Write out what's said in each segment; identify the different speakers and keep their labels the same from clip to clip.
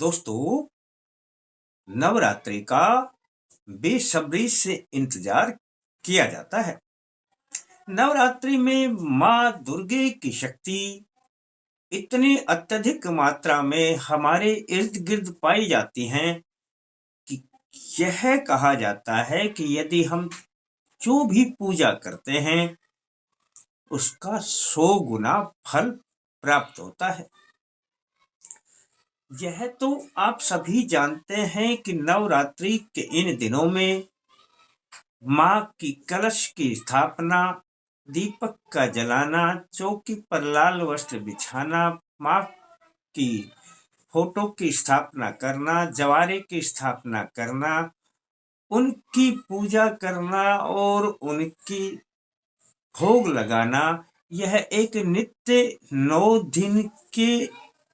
Speaker 1: दोस्तों, नवरात्रि का बेसब्री से इंतजार किया जाता है। नवरात्रि में माँ दुर्गे की शक्ति इतनी अत्यधिक मात्रा में हमारे इर्द गिर्द पाई जाती हैं कि यह कहा जाता है कि यदि हम जो भी पूजा करते हैं उसका 100 गुना फल प्राप्त होता है। यह तो आप सभी जानते हैं कि नवरात्रि के इन दिनों में माँ की कलश की स्थापना, दीपक का जलाना, चौकी पर लाल वस्त्र बिछाना, माँ की फोटो की स्थापना करना, जवारे की स्थापना करना, उनकी पूजा करना और उनकी भोग लगाना, यह एक नित्य 9 दिन के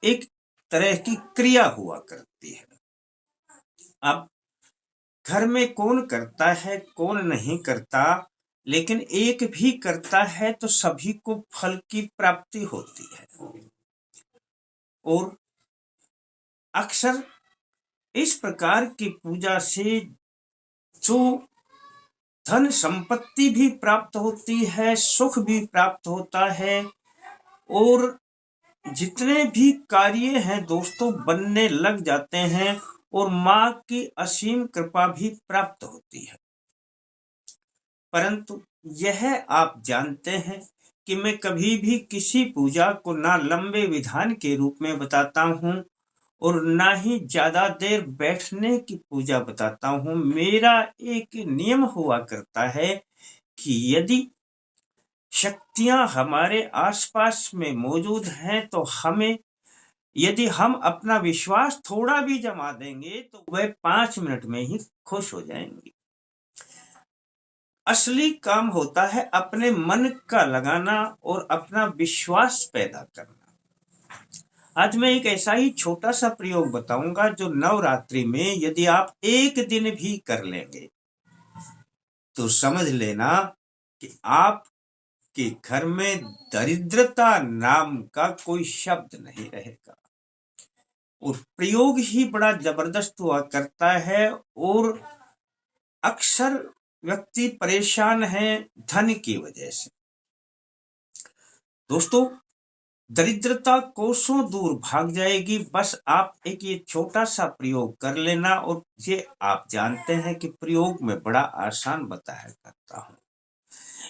Speaker 1: एक तरह की क्रिया हुआ करती है। अब घर में कौन करता है कौन नहीं करता, लेकिन एक भी करता है तो सभी को फल की प्राप्ति होती है। और अक्सर इस प्रकार की पूजा से जो धन संपत्ति भी प्राप्त होती है, सुख भी प्राप्त होता है और जितने भी कार्य हैं दोस्तों बनने लग जाते हैं और माँ की असीम कृपा भी प्राप्त होती है। परंतु यह आप जानते हैं कि मैं कभी भी किसी पूजा को ना लंबे विधान के रूप में बताता हूँ और ना ही ज्यादा देर बैठने की पूजा बताता हूँ। मेरा एक नियम हुआ करता है कि यदि शक्तियां हमारे आसपास में मौजूद हैं तो हमें, यदि हम अपना विश्वास थोड़ा भी जमा देंगे तो वह 5 मिनट में ही खुश हो जाएंगी। असली काम होता है अपने मन का लगाना और अपना विश्वास पैदा करना। आज मैं एक ऐसा ही छोटा सा प्रयोग बताऊंगा जो नवरात्रि में यदि आप एक दिन भी कर लेंगे तो समझ लेना कि आपके घर में दरिद्रता नाम का कोई शब्द नहीं रहेगा। और प्रयोग ही बड़ा जबरदस्त हुआ करता है और अक्सर व्यक्ति परेशान है धन की वजह से। दोस्तों, दरिद्रता कोसों दूर भाग जाएगी, बस आप एक ये छोटा सा प्रयोग कर लेना। और ये आप जानते हैं कि प्रयोग में बड़ा आसान बताया करता हूं।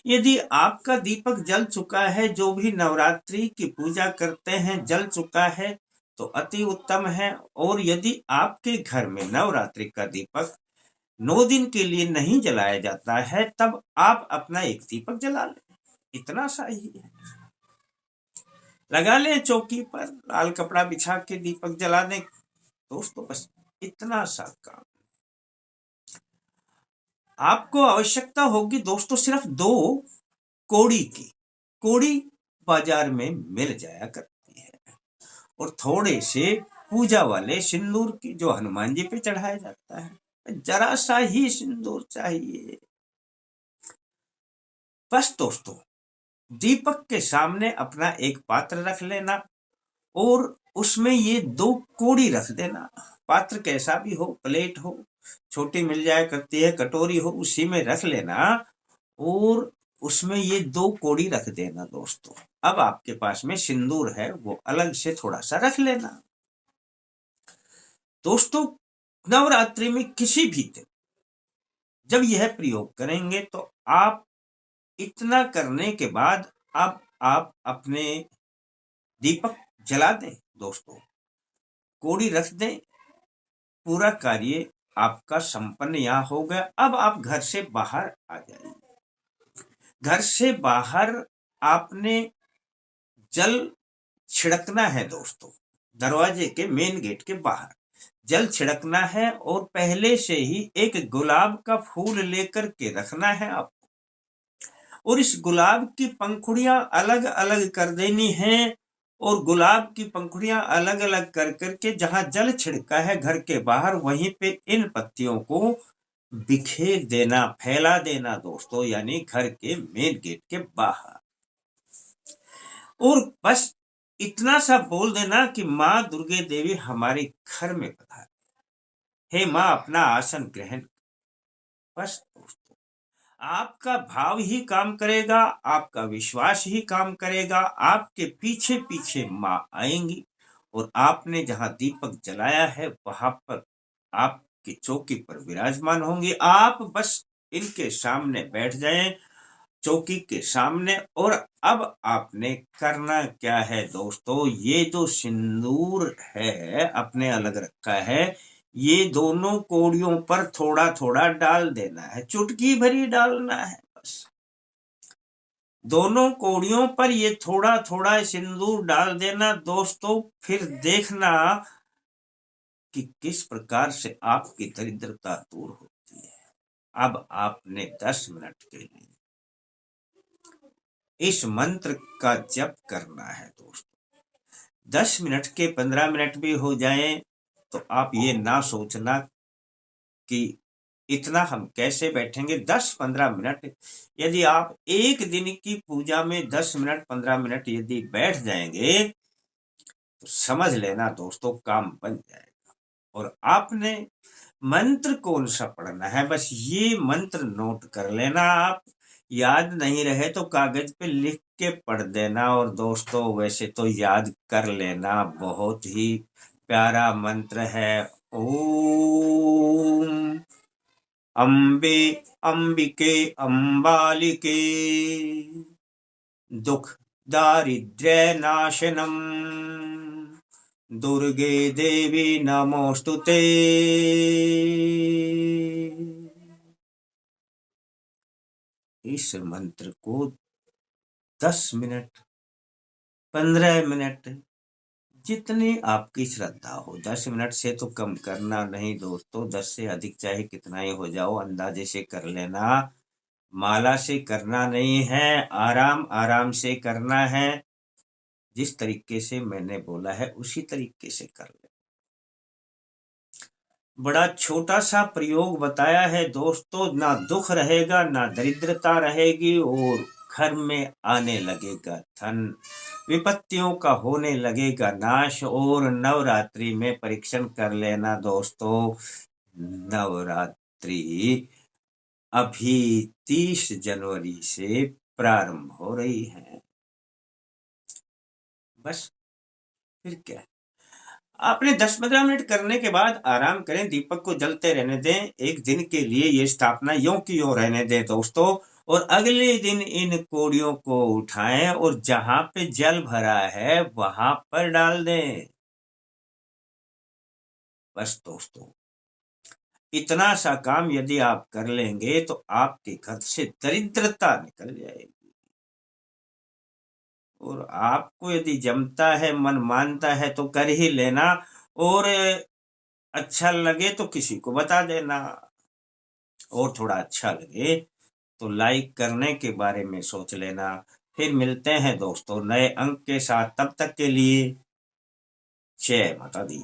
Speaker 1: यदि आपका दीपक जल चुका है, जो भी नवरात्रि की पूजा करते हैं जल चुका है तो अति उत्तम है। और यदि आपके घर में नवरात्रि का दीपक 9 दिन के लिए नहीं जलाया जाता है तब आप अपना एक दीपक जला लें, इतना सा ही है। लगा लें चौकी पर लाल कपड़ा बिछा के दीपक जला दें दोस्तों, बस इतना सा काम। आपको आवश्यकता होगी दोस्तों सिर्फ 2 कोड़ी की। कोड़ी बाजार में मिल जाया करती है और थोड़े से पूजा वाले सिंदूर की, जो हनुमान जी पे चढ़ाया जाता है, जरा सा ही सिंदूर चाहिए। बस दोस्तों, दीपक के सामने अपना एक पात्र रख लेना और उसमें ये 2 कोड़ी रख देना। पात्र कैसा भी हो, प्लेट हो, छोटी मिल जाया करती है, कटोरी हो, उसी में रख लेना और उसमें ये 2 कोड़ी रख देना दोस्तों। अब आपके पास में सिंदूर है वो अलग से थोड़ा सा रख लेना। दोस्तों, नवरात्रि में किसी भी दिन जब यह प्रयोग करेंगे तो आप इतना करने के बाद अब आप अपने दीपक जला दें दोस्तों, कोड़ी रख दें, पूरा कार्य आपका संपन्न यहाँ हो गया। अब आप घर से बाहर आ जाइए। घर से बाहर आपने जल छिड़कना है दोस्तों, दरवाजे के मेन गेट के बाहर जल छिड़कना है और पहले से ही एक गुलाब का फूल लेकर के रखना है आपको। और इस गुलाब की पंखुड़ियां अलग अलग कर देनी है और गुलाब की पंखुड़ियां अलग अलग कर करके जहां जल छिड़का है घर के बाहर, वहीं पे इन पत्तियों को बिखेर देना, फैला देना दोस्तों, यानी घर के मेन गेट के बाहर। और बस इतना सा बोल देना कि माँ दुर्गे देवी हमारे घर में पधारे, हे माँ अपना आसन ग्रहण। बस दोस्तों, आपका भाव ही काम करेगा, आपका विश्वास ही काम करेगा, आपके पीछे पीछे माँ आएंगी और आपने जहां दीपक जलाया है वहां पर आपकी चौकी पर विराजमान होंगी। आप बस इनके सामने बैठ जाएं, चौकी के सामने। और अब आपने करना क्या है दोस्तों, ये जो सिंदूर है अपने अलग रखा है, ये दोनों कोड़ियों पर थोड़ा थोड़ा डाल देना है, चुटकी भरी डालना है बस। दोनों कोड़ियों पर ये थोड़ा थोड़ा सिंदूर डाल देना दोस्तों। फिर देखना कि किस प्रकार से आपकी दरिद्रता दूर होती है। अब आपने 10 मिनट के लिए इस मंत्र का जप करना है दोस्तों। 10 मिनट के 15 मिनट भी हो जाए तो आप ये ना सोचना कि इतना हम कैसे बैठेंगे। 10-15 मिनट यदि आप एक दिन की पूजा में 10 मिनट 15 मिनट यदि बैठ जाएंगे तो समझ लेना दोस्तों काम बन जाएगा। और आपने मंत्र कौन सा पढ़ना है, बस ये मंत्र नोट कर लेना। आप याद नहीं रहे तो कागज पे लिख के पढ़ देना। और दोस्तों वैसे तो याद कर लेना, बहुत ही प्यारा मंत्र है। ओम अम्बे अंबिके अंबालिके दुख दारिद्र्य नाशनम दुर्गे देवी नमोस्तुते। इस मंत्र को 10 मिनट 15 मिनट जितनी आपकी श्रद्धा हो, 10 मिनट से तो कम करना नहीं दोस्तों, 10 से अधिक चाहे कितना ही हो जाओ अंदाजे से कर लेना। माला से करना नहीं है, आराम आराम से करना है। जिस तरीके से मैंने बोला है उसी तरीके से कर ले। बड़ा छोटा सा प्रयोग बताया है दोस्तों, ना दुख रहेगा ना दरिद्रता रहेगी और घर में आने लगेगा धन, विपत्तियों का होने लगेगा नाश। और नवरात्रि में परीक्षण कर लेना दोस्तों। नवरात्रि अभी 30 जनवरी से प्रारंभ हो रही है। बस फिर क्या, आपने 10-15 मिनट करने के बाद आराम करें, दीपक को जलते रहने दें। एक दिन के लिए ये स्थापना यों की यों रहने दें दोस्तों। और अगले दिन इन कोड़ियों को उठाएं और जहां पे जल भरा है वहां पर डाल दें। बस दोस्तों, इतना सा काम यदि आप कर लेंगे तो आपके घर से दरिद्रता निकल जाएगी। और आपको यदि जमता है, मन मानता है तो कर ही लेना। और अच्छा लगे तो किसी को बता देना। और थोड़ा अच्छा लगे तो लाइक करने के बारे में सोच लेना। फिर मिलते हैं दोस्तों नए अंक के साथ, तब तक के लिए जय माता दी।